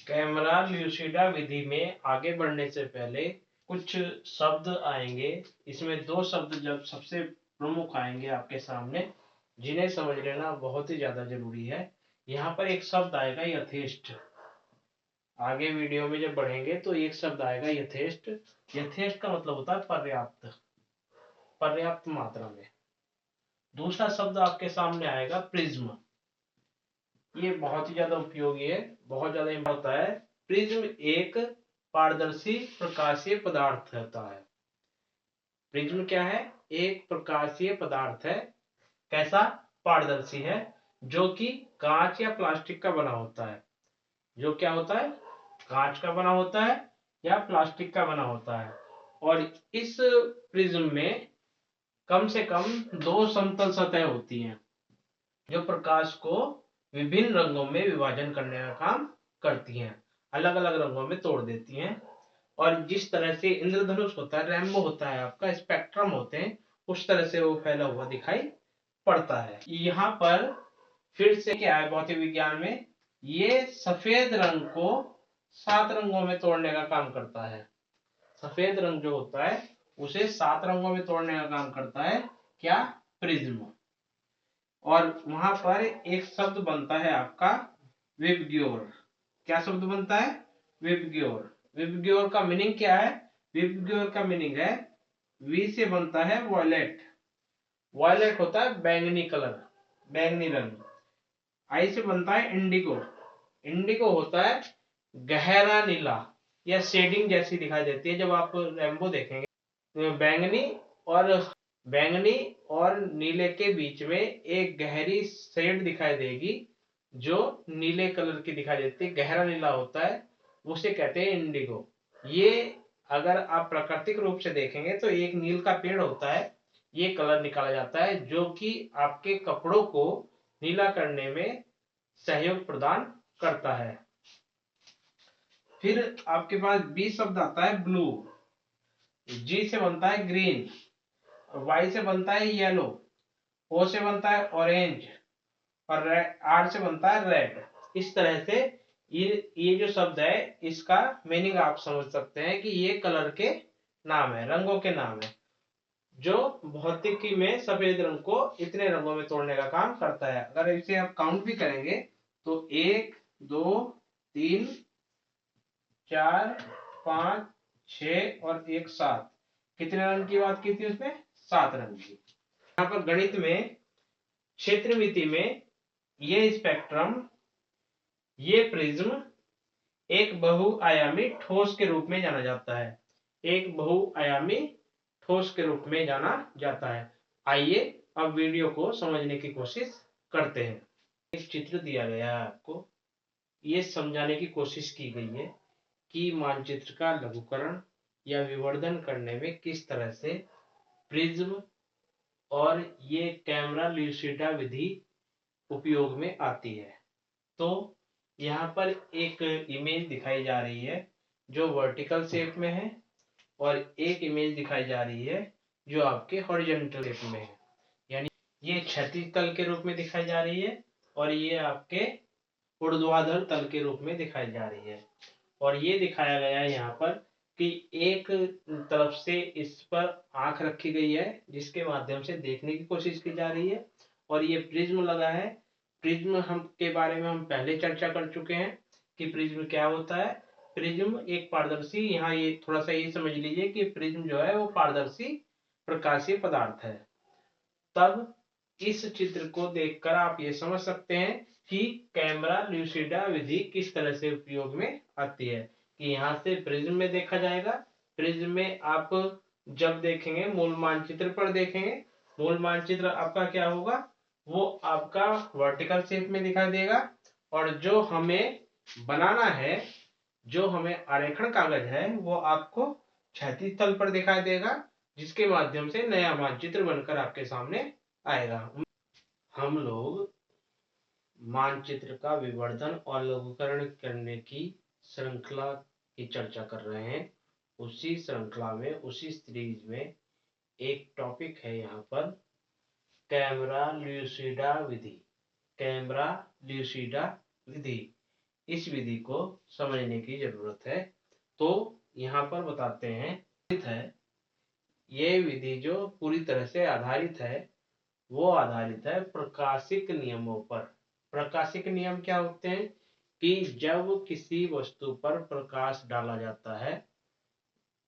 Camera ल्यूसिडा विधि में आगे बढ़ने से पहले कुछ शब्द आएंगे। इसमें दो शब्द जब सबसे प्रमुख आएंगे आपके सामने, जिन्हें समझ लेना बहुत ही ज्यादा जरूरी है। यहाँ पर एक शब्द आएगा यथेष्ट। आगे वीडियो में जब बढ़ेंगे तो एक शब्द आएगा यथेष्ट। यथेष्ट का मतलब होता है पर्याप्त, पर्याप्त मात्रा में। दूसरा शब्द आपके सामने आएगा प्रिज्म। ये बहुत ही ज्यादा उपयोगी है, बहुत ज्यादा होता है। प्रिज्म एक पारदर्शी प्रकाशीय पदार्थ होता है। प्रिज्म क्या है? एक प्रकाशीय पदार्थ है। कैसा? पारदर्शी है, जो कि कांच या प्लास्टिक का बना होता है। जो क्या होता है? कांच का बना होता है या प्लास्टिक का बना होता है। और इस प्रिज्म में कम से कम दो समतल सतह होती हैं, जो प्रकाश को विभिन्न रंगों में विभाजन करने का काम करती हैं, अलग अलग रंगों में तोड़ देती हैं। और जिस तरह से इंद्रधनुष होता है, रेनबो होता है, आपका स्पेक्ट्रम होते हैं, उस तरह से वो फैला हुआ दिखाई पड़ता है। यहाँ पर फिर से क्या है भौतिक विज्ञान में, ये सफेद रंग को 7 रंगों में तोड़ने का काम करता है। सफेद रंग जो होता है उसे 7 रंगों में तोड़ने का काम करता है। क्या? प्रिज्म। और वहां पर एक शब्द बनता है आपका विबग्योर। क्या शब्द बनता है? विबग्योर। विबग्योर का मीनिंग क्या है? विबग्योर का मीनिंग है, वी से बनता है वॉयलेट। वॉयलेट होता है बैंगनी कलर, बैंगनी रंग। आई से बनता है इंडिगो। इंडिगो होता है गहरा नीला या शेडिंग जैसी दिखाई देती है। जब आप रेनबो देखेंगे तो बैंगनी और नीले के बीच में एक गहरी शेड दिखाई देगी, जो नीले कलर की दिखाई देती है, गहरा नीला होता है, उसे कहते हैं इंडिगो। ये अगर आप प्राकृतिक रूप से देखेंगे तो एक नील का पेड़ होता है, ये कलर निकाला जाता है, जो कि आपके कपड़ों को नीला करने में सहयोग प्रदान करता है। फिर आपके पास बी शब्द आता है ब्लू। जी से बनता है ग्रीन, वाई से बनता है येलो, ओ से बनता है ऑरेंज, और आर से बनता है रेड। इस तरह से ये जो शब्द है, इसका मीनिंग आप समझ सकते हैं कि ये कलर के नाम है, रंगों के नाम है, जो भौतिकी में सफेद रंग को इतने रंगों में तोड़ने का काम करता है। अगर इसे आप काउंट भी करेंगे तो 1 2 3 4 5 6 और 1 7, कितने रंग की बात की थी उसमें? 7 रंग की। यहाँ पर गणित में क्षेत्रमिति में ये स्पेक्ट्रम, ये प्रिज्म एक बहुआयामी ठोस के रूप में जाना जाता है। एक बहुआयामी ठोस के रूप में जाना जाता है। आइए अब वीडियो को समझने की कोशिश करते हैं। एक चित्र दिया गया है आपको, ये समझाने की कोशिश की गई है कि मानचित्र का लघुकरण या विवर्धन करने में किस तरह से प्रिज्म और ये कैमरा ल्यूसिडा विधि उपयोग में आती है। तो यहाँ पर एक इमेज दिखाई जा रही है जो वर्टिकल शेप में है, और एक इमेज दिखाई जा रही है जो आपके हॉरिजॉन्टल शेप में है, यानी ये क्षैतिज तल के रूप में दिखाई जा रही है, और ये आपके ऊर्ध्वाधर तल के रूप में दिखाई जा रही है। और ये दिखाया गया है यहाँ पर कि एक तरफ से इस पर आंख रखी गई है, जिसके माध्यम से देखने की कोशिश की जा रही है, और ये प्रिज्म लगा है। प्रिज्म हम के बारे में हम पहले चर्चा कर चुके हैं कि प्रिज्म क्या होता है। प्रिज्म एक पारदर्शी, यहाँ ये थोड़ा सा ये समझ लीजिए कि प्रिज्म जो है वो पारदर्शी प्रकाशीय पदार्थ है। तब इस चित्र को देखकर आप ये समझ सकते हैं कि कैमरा ल्यूसिडा विधि किस तरह से उपयोग में आती है। कि यहाँ से प्रिज्म में देखा जाएगा। प्रिज्म में आप जब देखेंगे, मूल मानचित्र पर देखेंगे, मूल मानचित्र आपका क्या होगा, वो आपका वर्टिकल शेप में दिखाई देगा, और जो हमें बनाना है, जो हमें आरेखण कागज है, वो आपको क्षैतिज तल पर दिखाई देगा, जिसके माध्यम से नया मानचित्र बनकर आपके सामने आएगा। हम लोग मानचित्र का विवर्धन और लघुकरण करने की श्रृंखला की चर्चा कर रहे हैं। उसी श्रृंखला में, उसी सीरीज में एक टॉपिक है यहाँ पर, कैमरा ल्यूसिडा विधि। कैमरा ल्यूसिडा विधि इस विधि को समझने की जरूरत है। तो यहाँ पर बताते हैं, ये विधि जो पूरी तरह से आधारित है वो आधारित है प्रकाशिक नियमों पर। प्रकाशिक नियम क्या होते हैं कि जब किसी वस्तु पर प्रकाश डाला जाता है,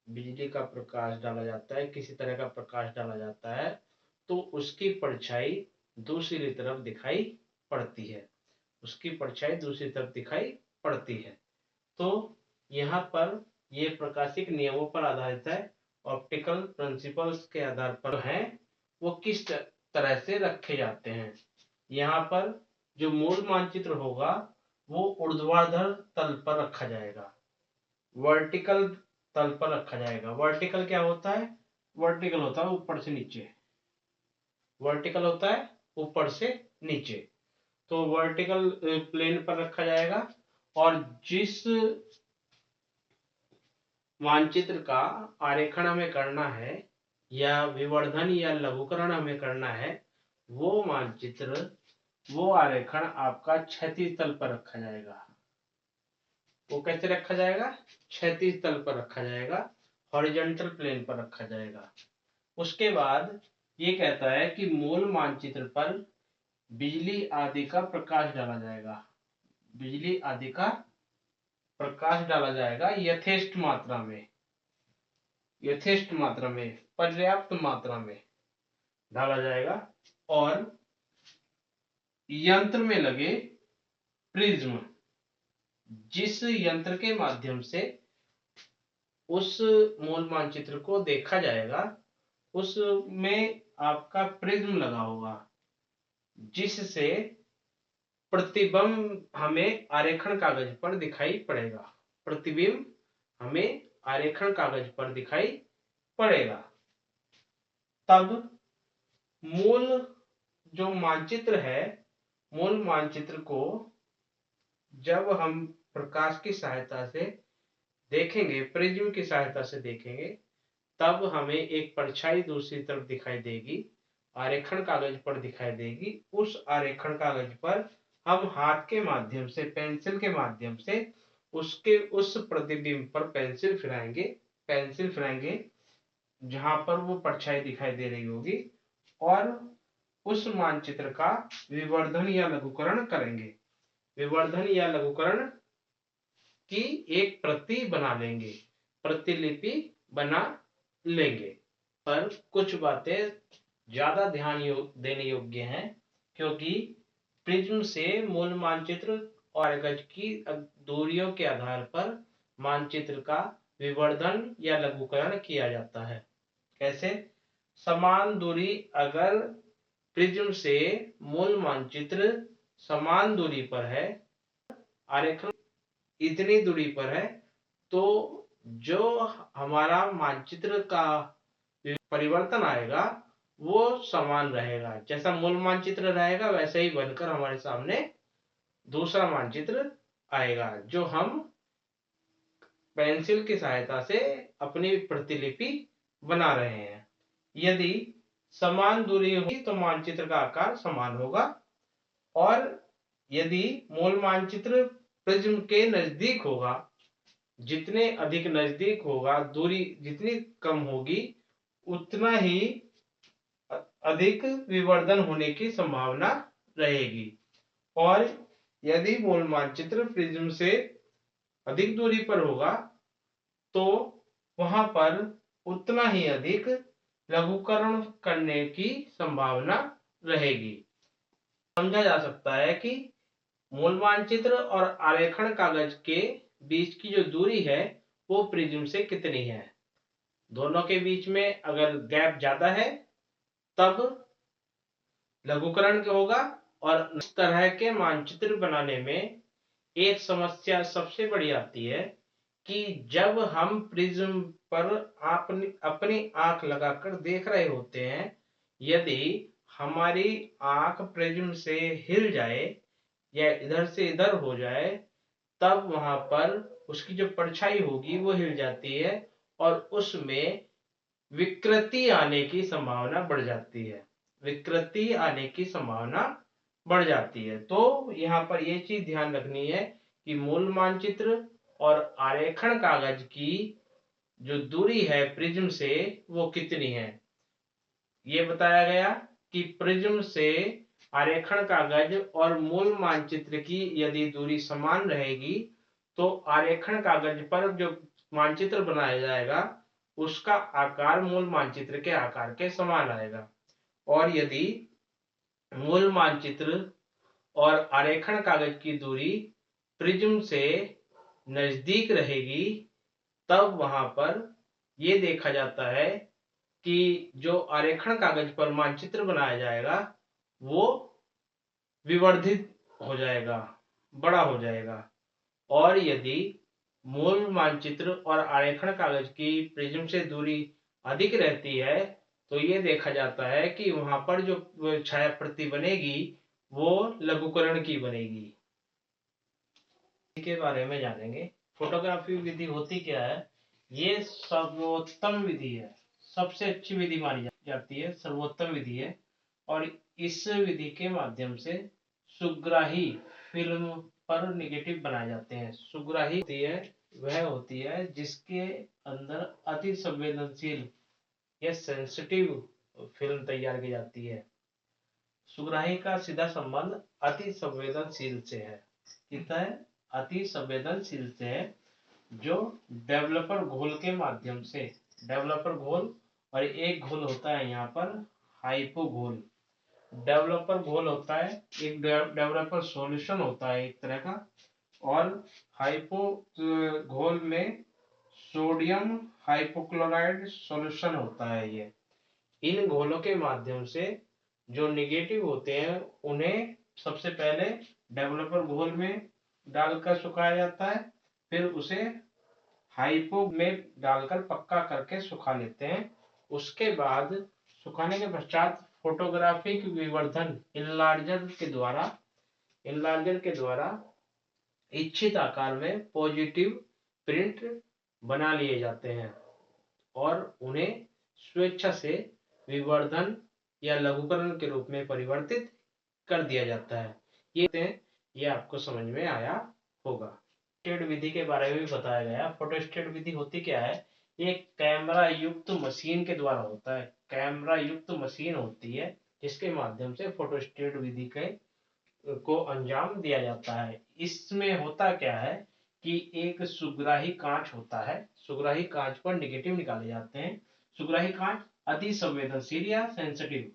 बिजली का प्रकाश डाला जाता है, किसी तरह का प्रकाश डाला जाता है, तो उसकी परछाई दूसरी तरफ दिखाई पड़ती है, उसकी परछाई दूसरी तरफ दिखाई पड़ती है। तो यहाँ पर ये प्रकाशिक नियमों पर आधारित है, ऑप्टिकल प्रिंसिपल्स के आधार पर है, वो किस तरह से रखे जाते हैं। यहाँ पर जो मूल मानचित्र होगा वो ऊर्ध्वाधर तल पर रखा जाएगा, वर्टिकल तल पर रखा जाएगा। वर्टिकल क्या होता है? वर्टिकल होता है ऊपर से नीचे, वर्टिकल होता है ऊपर से नीचे। तो वर्टिकल प्लेन पर रखा जाएगा, और जिस मानचित्र का आरेखण हमें करना है या विवर्धन या लघुकरण हमें करना है, वो मानचित्र, वो आरेखण आपका क्षैतिज तल पर रखा जाएगा। वो कैसे रखा जाएगा? क्षैतिज तल पर रखा जाएगा, हॉरिजॉन्टल प्लेन पर रखा जाएगा। उसके बाद ये कहता है कि मूल मानचित्र पर बिजली आदि का प्रकाश डाला जाएगा, बिजली आदि का प्रकाश डाला जाएगा यथेष्ट मात्रा में, यथेष्ट मात्रा में, पर्याप्त मात्रा में डाला जाएगा। और यंत्र में लगे प्रिज्म, जिस यंत्र के माध्यम से उस मूल मानचित्र को देखा जाएगा, उसमें आपका प्रिज्म लगा होगा, जिससे प्रतिबिंब हमें आरेखण कागज पर दिखाई पड़ेगा, प्रतिबिंब हमें आरेखण कागज पर दिखाई पड़ेगा। तब मूल जो मानचित्र है, मूल मानचित्र को जब हम प्रकाश की सहायता से देखेंगे, प्रिज्म की सहायता से देखेंगे, तब हमें एक परछाई दूसरी तरफ दिखाई देगी, आरेखण कागज पर दिखाई देगी। उस आरेखण कागज पर हम हाथ के माध्यम से, पेंसिल के माध्यम से उसके उस प्रतिबिंब पर पेंसिल फिराएंगे जहां पर वो परछाई दिखाई दे रही होगी, और उस मानचित्र का विवर्धन या लघुकरण करेंगे। विवर्धन या लघुकरण की एक प्रति बना लेंगे, प्रतिलिपि बना लेंगे। पर कुछ बातें ज्यादा ध्यान देने योग्य हैं, क्योंकि प्रिज्म से मूल मानचित्र और कागज की दूरियों के आधार पर मानचित्र का विवर्धन या लघुकरण किया जाता है। कैसे? समान दूरी, अगर प्रिज्म से मूल मानचित्र समान दूरी पर है, आरेखन इतनी दूरी पर है, तो जो हमारा मानचित्र का परिवर्तन आएगा वो समान रहेगा। जैसा मूल मानचित्र रहेगा वैसे ही बनकर हमारे सामने दूसरा मानचित्र आएगा, जो हम पेंसिल की सहायता से अपनी प्रतिलिपि बना रहे हैं। यदि समान दूरी होगी तो मानचित्र का आकार समान होगा, और यदि मूल मानचित्र प्रिज्म के नजदीक होगा, जितने अधिक नजदीक होगा, दूरी जितनी कम होगी, उतना ही अधिक विवर्धन होने की संभावना रहेगी। और यदि मूल मानचित्र प्रिज्म से अधिक दूरी पर होगा, तो वहां पर उतना ही अधिक लघुकरण करने की संभावना रहेगी। समझा जा सकता है कि मूल मानचित्र और आरेखण कागज के बीच की जो दूरी है वो प्रिज्म से कितनी है। दोनों के बीच में अगर गैप ज्यादा है तब लघुकरण होगा। और इस तरह के मानचित्र बनाने में एक समस्या सबसे बड़ी आती है कि जब हम प्रिज्म पर अपनी आंख लगाकर देख रहे होते हैं, यदि हमारी आंख प्रिज्म से हिल जाए या इधर से इधर हो जाए, तब वहां पर उसकी जो परछाई होगी वो हिल जाती है और उसमें विकृति आने की संभावना बढ़ जाती है, विकृति आने की संभावना बढ़ जाती है। तो यहाँ पर ये चीज ध्यान रखनी है कि मूल मानचित्र और आरेखण कागज की जो दूरी है प्रिज्म से वो कितनी है। ये बताया गया कि प्रिज्म से आरेखण कागज और मूल मानचित्र की यदि दूरी समान रहेगी तो आरेखण कागज पर जो मानचित्र बनाया जाएगा उसका आकार मूल मानचित्र के आकार के समान आएगा। और यदि मूल मानचित्र और आरेखण कागज की दूरी प्रिज्म से नजदीक रहेगी तब वहां पर यह देखा जाता है कि जो आरेखण कागज पर मानचित्र बनाया जाएगा वो विवर्धित हो जाएगा, बड़ा हो जाएगा। और यदि मूल मानचित्र और आरेखण कागज की प्रिज्म से दूरी अधिक रहती है तो ये देखा जाता है कि वहां पर जो छाया प्रति बनेगी वो लघुकरण की बनेगी। के बारे में जानेंगे। फोटोग्राफी विधि होती क्या है। ये सर्वोत्तम विधि है, सबसे अच्छी विधि मानी जाती है, सर्वोत्तम विधि है। और इस विधि के माध्यम से सुग्राही फिल्म पर नेगेटिव बनाए जाते हैं। सुग्राही होती है वह होती है जिसके अंदर अति संवेदनशील या सेंसिटिव फिल्म तैयार की जाती है। सुग्राही का सीधा संबंध अति संवेदनशील से है। कितना है? अति संवेदनशील से है, जो डेवलपर घोल के माध्यम से, डेवलपर घोल और एक घोल होता है यहाँ पर हाइपो घोल। डेवलपर घोल होता है एक डेवलपर सॉल्यूशन होता है एक तरह का, और हाइपो घोल में सोडियम हाइपोक्लोराइड सॉल्यूशन होता है। ये इन घोलों के माध्यम से जो नेगेटिव होते हैं उन्हें सबसे पहले डेवलपर घोल में डालकर सुखाया जाता है, फिर उसे हाइपो में डालकर पक्का करके सुखा लेते हैं। उसके बाद सुखाने के पश्चात फोटोग्राफिक विवर्धन इनलार्जर के द्वारा इच्छित आकार में पॉजिटिव प्रिंट बना लिए जाते हैं और उन्हें स्वेच्छा से विवर्धन या लघुकरण के रूप में परिवर्तित कर दिया जाता है। ये आपको समझ में आया होगा। फोटोस्टेट विधि के बारे में भी बताया गया। फोटोस्टेट विधि होती क्या है। ये कैमरा युक्त मशीन के द्वारा होता है। कैमरा युक्त मशीन होती है जिसके माध्यम से फोटोस्टेट विधि के को अंजाम दिया जाता है। इसमें होता क्या है कि एक सुग्राही कांच होता है, सुग्राही कांच पर नेगेटिव निकाले जाते हैं। सुग्राही कांच अति संवेदनशील या सेंसिटिव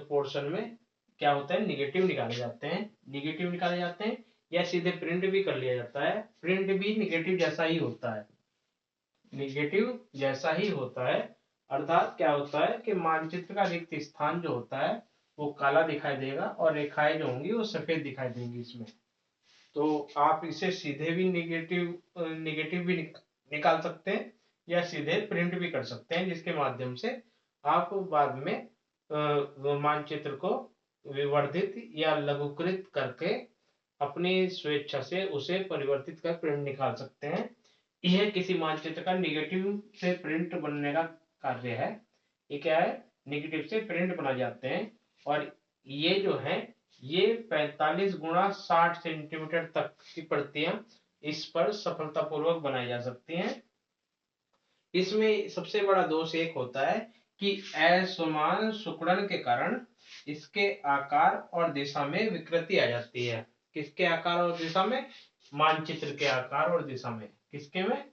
पोर्शन में क्या होता है, नेगेटिव निकाले जाते हैं या सीधे प्रिंट भी कर लिया जाता है। प्रिंट भी नेगेटिव जैसा ही होता है, अर्थात क्या होता है कि मानचित्र का रिक्त स्थान जो होता है वो काला दिखाई देगा और रेखाएं जो होंगी वो सफेद दिखाई देंगी इसमें। तो आप इसे सीधे भी नेगेटिव भी निकाल सकते हैं या सीधे प्रिंट भी कर सकते हैं, जिसके माध्यम से आप बाद में मानचित्र को विवर्धित या लघुकृत करके अपनी स्वेच्छा से उसे परिवर्तित कर प्रिंट निकाल सकते हैं। यह किसी मानचित्र का नेगेटिव से प्रिंट बनने का कार्य है। ये क्या है, नेगेटिव से प्रिंट बना जाते हैं और ये जो है ये 45 गुणा 60 सेंटीमीटर तक की प्रतियां इस पर सफलतापूर्वक बनाई जा सकती हैं। इसमें सबसे बड़ा दोष एक होता है कि असमान सिकुड़न के कारण इसके आकार और दिशा में विकृति आ जाती है। किसके आकार और दिशा में? मानचित्र के आकार और दिशा में। किसके में?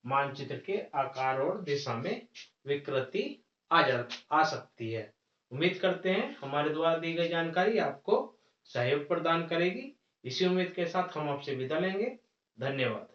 मानचित्र के आकार और दिशा में विकृति आ सकती है। उम्मीद करते हैं हमारे द्वारा दी गई जानकारी आपको सहयोग प्रदान करेगी। इसी उम्मीद के साथ हम आपसे विदा लेंगे। धन्यवाद।